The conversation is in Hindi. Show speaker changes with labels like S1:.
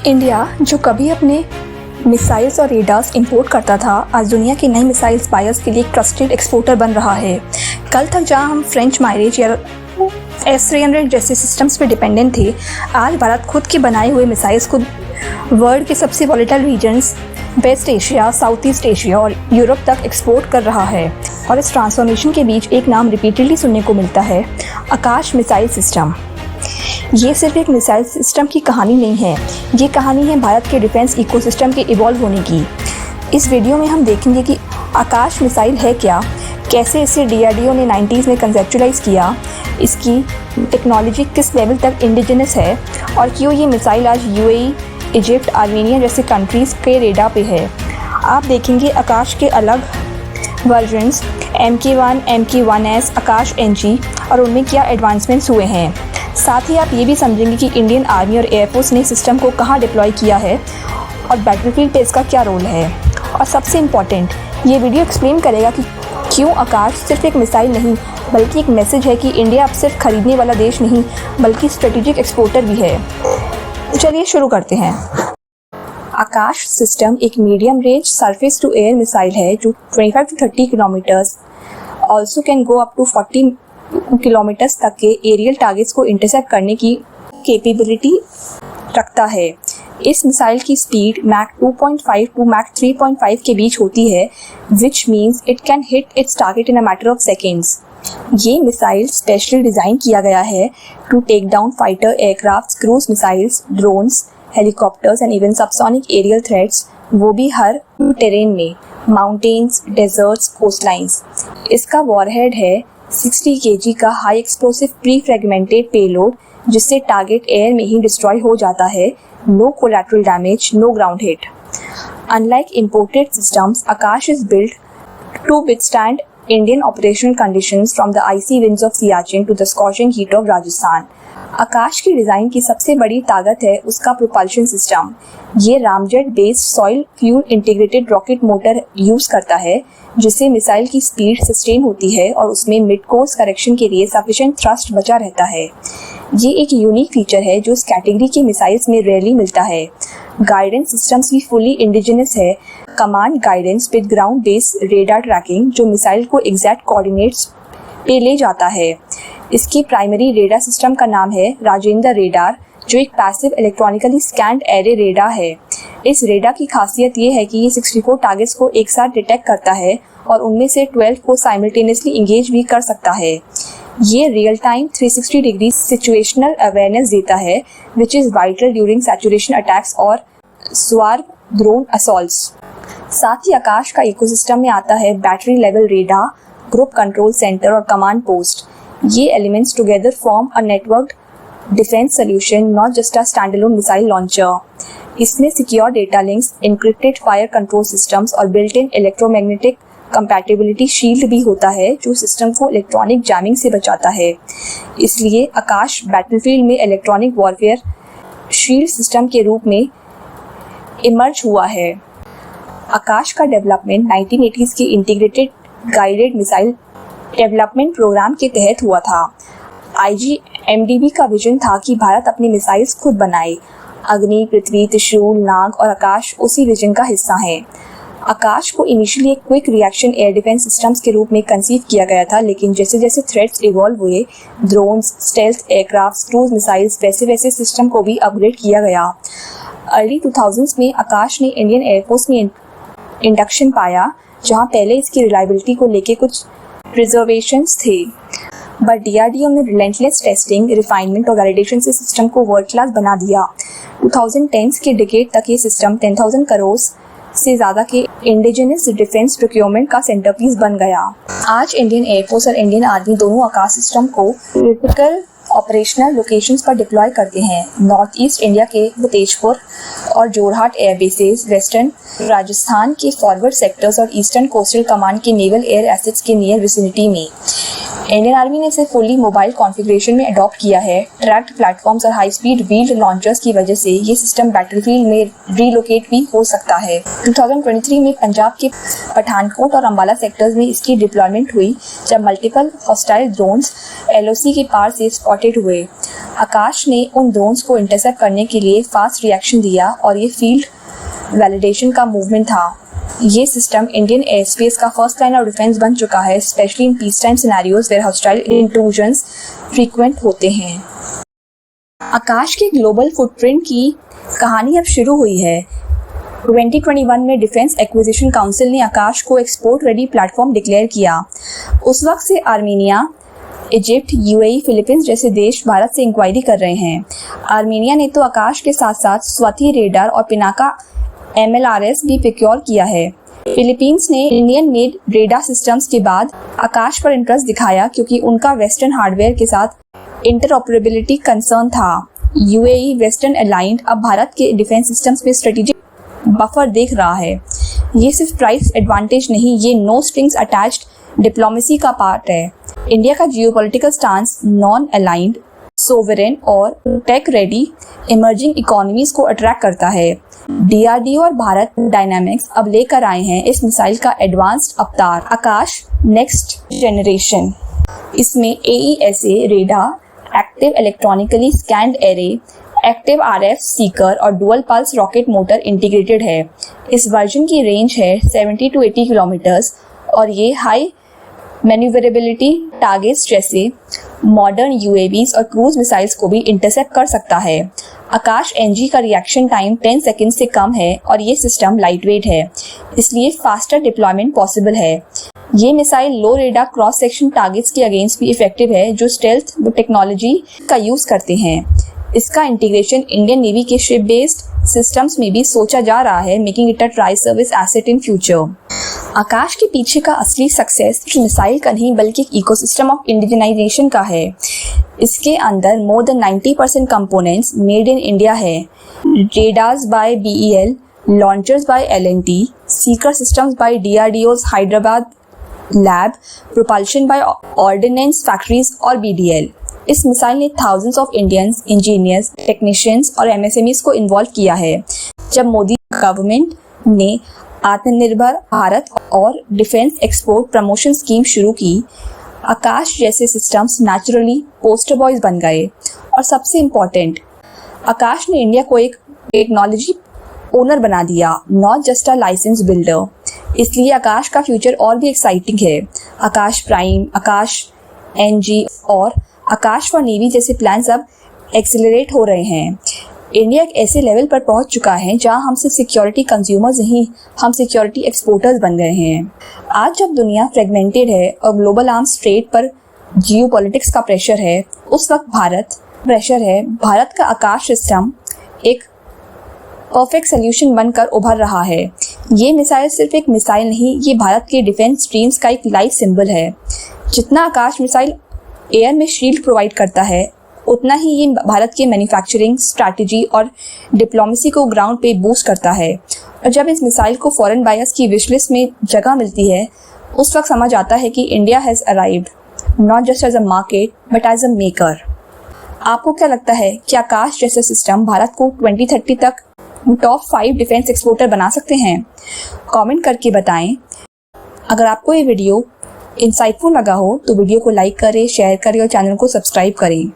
S1: इंडिया जो कभी अपने मिसाइल्स और रेडार्स इंपोर्ट करता था, आज दुनिया की नई मिसाइल्स बायर्स के लिए एक ट्रस्टेड एक्सपोर्टर बन रहा है। कल तक जहां हम फ्रेंच मायरेज या S-300 जैसे सिस्टम्स पे डिपेंडेंट थे, आज भारत खुद के बनाए हुए मिसाइल्स को वर्ल्ड के सबसे volatile regions west Asia, south east Asia और यूरोप तक एक्सपोर्ट कर रहा है। और इस ट्रांसफॉर्मेशन के बीच एक नाम रिपीटेडली सुनने को मिलता है, आकाश मिसाइल सिस्टम। ये सिर्फ एक मिसाइल सिस्टम की कहानी नहीं है, ये कहानी है भारत के डिफेंस इकोसिस्टम के इवॉल्व होने की। इस वीडियो में हम देखेंगे कि आकाश मिसाइल है क्या, कैसे इसे DRDO ने 90s में कंसेप्चुलाइज किया, इसकी टेक्नोलॉजी किस लेवल तक इंडिजिनस है और क्यों ये मिसाइल आज UAE, इजिप्ट, आर्मेनिया जैसे कंट्रीज़ के रेडार पे है। आप देखेंगे आकाश के अलग वर्जन्स MK1, MK1S, आकाश NG और उनमें क्या एडवांसमेंट्स हुए हैं। साथ ही आप ये भी समझेंगे कि इंडियन आर्मी और एयरफोर्स ने सिस्टम को कहाँ डिप्लॉय किया है और बैटलफील्ड पे इसका क्या रोल है। और सबसे इम्पॉर्टेंट, ये वीडियो एक्सप्लेन करेगा कि क्यों आकाश सिर्फ एक मिसाइल नहीं बल्कि एक मैसेज है कि इंडिया अब सिर्फ खरीदने वाला देश नहीं बल्कि स्ट्रेटेजिक एक्सपोर्टर भी है। तो चलिए शुरू करते हैं। आकाश सिस्टम एक medium range surface to air missile है जो 25 to 30 kilometres, also can go up to 40 kilometres तक के एरियल टारगेट्स को इंटरसेप्ट करने की कैपेबिलिटी रखता है। इस मिसाइल की स्पीड मैक 2.5 टू मैक 3.5 के बीच होती है, which means it can hit its target in a matter of seconds. ये मिसाइल स्पेशली डिज़ाइन किया गया है to take down fighter aircraft, cruise missiles, drones, helicopters and even subsonic aerial threats, वो भी हर टेरेन में, माउंटेन्स, डेजर्ट्स, कोस्टलाइंस। इसका वॉरहेड है 60 kg का high explosive pre fragmented payload जिससे टारगेट एयर में ही डिस्ट्रॉय हो जाता है। No collateral damage, no ground hit. Unlike imported systems, Akash is built to withstand Indian operational conditions from the icy winds of Siachen to the scorching heat of Rajasthan। आकाश की डिज़ाइन की सबसे बड़ी ताकत है उसका प्रोपल्शन सिस्टम। ये ramjet based soil fuel integrated rocket motor use करता है जिससे मिसाइल की स्पीड सस्टेन होती है और उसमें मिड कोर्स करेक्शन के लिए सफिशिएंट थ्रस्ट बचा रहता है। ये एक यूनिक फीचर है जो इस कैटेगरी के मिसाइल्स में रेयरली मिलता है। गाइडेंस सिस्टम्स भी फुली इंडिजिनस है। Command guidance with ground based radar tracking जो मिसाइल को एग्जैक्ट कोऑर्डिनेट्स पे ले जाता है। इसकी प्राइमरी रेडार सिस्टम का नाम है राजेंद्र रेडार जो एक passive electronically scanned array radar है। इस रेडार की खासियत ये है कि ये 64 टारगेट्स को एक साथ डिटेक्ट करता है और उनमें से 12 को साइमल्टेनियसली इंगेज भी कर सकता है। ये real time 360 degree situational awareness देता है which is vital during saturation attacks और स्वार ड्रोन असॉल्ट्स। साथ ही आकाश का इकोसिस्टम में आता है battery level radar, group control centre और कमांड पोस्ट। ये elements together form a networked defence solution, not just a standalone missile launcher. इसमें secure data links, encrypted fire control systems और built in electromagnetic compatibility shield भी होता है जो सिस्टम को इलेक्ट्रॉनिक जैमिंग से बचाता है। इसलिए आकाश बैटलफील्ड में इलेक्ट्रॉनिक वॉरफेयर शील्ड सिस्टम के रूप में इमर्ज हुआ है। आकाश का डेवलपमेंट 1980s के integrated guided missile development programme के तहत हुआ था। IGMDB का विजन था कि भारत अपनी मिसाइल्स खुद बनाए। अग्नि, पृथ्वी, त्रिशूल, नाग और आकाश उसी विजन का हिस्सा हैं। आकाश को इनिशियली एक quick reaction air defence systems के रूप में कंसीव किया गया था, लेकिन जैसे जैसे थ्रेट्स इवॉल्व हुए, drones, stealth aircraft, cruise missiles, वैसे वैसे सिस्टम को भी अपग्रेड किया गया। अर्ली 2000s में आकाश ने इंडियन एयरफोर्स में इंडक्शन पाया, जहां पहले इसकी रिलायबिलिटी को लेके कुछ रिजर्वेशंस थे, बट DRDO ने रिलेंटलेस टेस्टिंग, रिफाइनमेंट और वैलिडेशन से सिस्टम को वर्ल्ड क्लास बना दिया। 2010s के डिकेड तक ये सिस्टम 10,000 करोड़ से ज़्यादा के इंडिजिनस डिफेंस प्रोक्योरमेंट का सेंटरपीस बन गया। आज इंडियन एयरफोर्स और इंडियन आर्मी दोनों आकाश सिस्टम को क्रिटिकल ऑपरेशनल लोकेशंस पर डिप्लॉय करते हैं। नॉर्थ ईस्ट इंडिया के तेजपुर और जोरहाट एयरबेसेस, वेस्टर्न राजस्थान के फॉरवर्ड सेक्टर्स और ईस्टर्न कोस्टल कमांड के नेवल एयर एसेट्स के नियर विसिनिटी में। इंडियन आर्मी ने इसे फुली मोबाइल कॉन्फ़िगरेशन में अडॉप्ट किया है। ट्रैक्ड प्लेटफॉर्म्स और हाई स्पीड व्हील्ड लॉन्चर्स की वजह से ये सिस्टम बैटलफील्ड में रीलोकेट भी हो सकता है। 2023 में पंजाब के पठानकोट और अंबाला सेक्टर्स में इसकी डिप्लॉयमेंट हुई, जब मल्टीपल हॉस्टाइल ड्रोन्स LOC के पार से स्पॉटेड हुए। आकाश ने उन ड्रोन्स को इंटरसेप्ट करने के लिए फास्ट रिएक्शन दिया और ये फील्ड वैलिडेशन का मूवमेंट था। ये सिस्टम इंडियन एयर स्पेस का फर्स्ट लाइन ऑफ डिफेंस बन चुका है, specially in peace time scenarios where hostile intrusions frequent होते हैं। आकाश के ग्लोबल फुटप्रिंट की कहानी अब शुरू हुई है। 2021 में डिफेंस एक्विजिशन काउंसिल ने आकाश को एक्सपोर्ट रेडी प्लेटफॉर्म डिक्लेयर किया। उस वक्त से आर्मीनिया, इजिप्ट, UAE, फिलीपींस जैसे देश भारत से इंक्वायरी कर रहे हैं। आर्मीनिया ने तो आकाश के साथ साथ स्वाति रेडार और पिनाका MLRS भी प्रोक्योर किया है। फिलीपींस ने इंडियन मेड रेडार सिस्टम्स के बाद आकाश पर इंटरेस्ट दिखाया क्योंकि उनका वेस्टर्न हार्डवेयर के साथ इंटरऑपरेबिलिटी कंसर्न था। UAE वेस्टर्न अलाइंड अब भारत के डिफेंस सिस्टम्स में स्ट्रेटेजिक बफर देख रहा है। ये सिर्फ प्राइस एडवांटेज नहीं, ये नो स्ट्रिंग्स अटैच्ड डिप्लोमेसी का पार्ट है। इंडिया का geopolitical stance non aligned, sovereign और टेक रेडी इमर्जिंग इकोनॉमीज को अट्रैक्ट करता है। DRDO और भारत डायनामिक्स अब लेकर आए हैं इस मिसाइल का एडवांस्ड अवतार, आकाश नेक्स्ट जनरेशन। इसमें AESA radar, active electronically scanned array, active RF seeker और dual pulse rocket motor integrated है। इस वर्जन की रेंज है 70 to 80 किलोमीटर्स और ये हाई मैन्यूवरेबिलिटी टारगेट्स जैसे मॉडर्न UAVs और क्रूज मिसाइल्स को भी इंटरसेप्ट कर सकता है। आकाश NG का रिएक्शन टाइम 10 सेकंड से कम है और ये सिस्टम लाइटवेट है, इसलिए फास्टर डिप्लॉयमेंट पॉसिबल है। ये missile low radar cross section targets के अगेंस्ट भी इफेक्टिव है, जो स्टेल्थ टेक्नोलॉजी का यूज करते हैं। इसका इंटीग्रेशन इंडियन नेवी के शिप बेस्ड सिस्टम्स में भी सोचा जा रहा है, making it a tri service asset in future. Akash के पीछे का असली सक्सेस मिसाइल का नहीं बल्कि एक इकोसिस्टम ऑफ इंडिजिनाइजेशन का है। इसके अंदर more than 90% components made in India है। Radars by BEL, launchers by L&T, seeker systems by DRDO's Hyderabad lab, propulsion by ordnance factories और BDL। इस मिसाइल ने thousands of Indians, engineers, technicians और MSMEs को इन्वॉल्व किया है। जब मोदी गवर्नमेंट ने आत्मनिर्भर भारत और डिफेंस एक्सपोर्ट प्रमोशन स्कीम शुरू की, आकाश जैसे सिस्टम्स नेचुरली पोस्टर बॉयज बन गए। और सबसे इम्पोर्टेंट, आकाश ने इंडिया को एक टेक्नोलॉजी ओनर बना दिया, not just a licence builder. इसलिए आकाश का फ्यूचर और भी एक्साइटिंग है। आकाश प्राइम, आकाश NG और आकाश फॉर नेवी जैसे प्लान्स अब एक्सेलरेट हो रहे हैं। इंडिया एक ऐसे लेवल पर पहुंच चुका है जहां हम सिर्फ सिक्योरिटी कंज्यूमर्स नहीं, हम सिक्योरिटी एक्सपोर्टर्स बन गए हैं। आज जब दुनिया फ्रेगमेंटेड है और ग्लोबल आर्म्स ट्रेड पर जियोपॉलिटिक्स का प्रेशर है, उस वक्त भारत का आकाश सिस्टम एक परफेक्ट सोल्यूशन बनकर उभर रहा है। ये मिसाइल सिर्फ एक मिसाइल नहीं, ये भारत के डिफेंस ड्रीम्स का एक लाइफ सिंबल है। जितना आकाश मिसाइल एयर में शील्ड प्रोवाइड करता है, उतना ही ये भारत के मैन्युफैक्चरिंग स्ट्रैटेजी और डिप्लोमेसी को ग्राउंड पे बूस्ट करता है। और जब इस मिसाइल को फॉरेन बायर्स की विशलिस्ट में जगह मिलती है, उस वक्त समझ आता है कि India has arrived not just as a market but as a maker. आपको क्या लगता है कि आकाश जैसा सिस्टम भारत को 2030 तक टॉप 5 डिफेंस एक्सपोर्टर बना सकते हैं? कमेंट करके बताएं। अगर आपको ये वीडियो इंसाइटफुल लगा हो तो वीडियो को लाइक करें, शेयर करें और चैनल को सब्सक्राइब करें।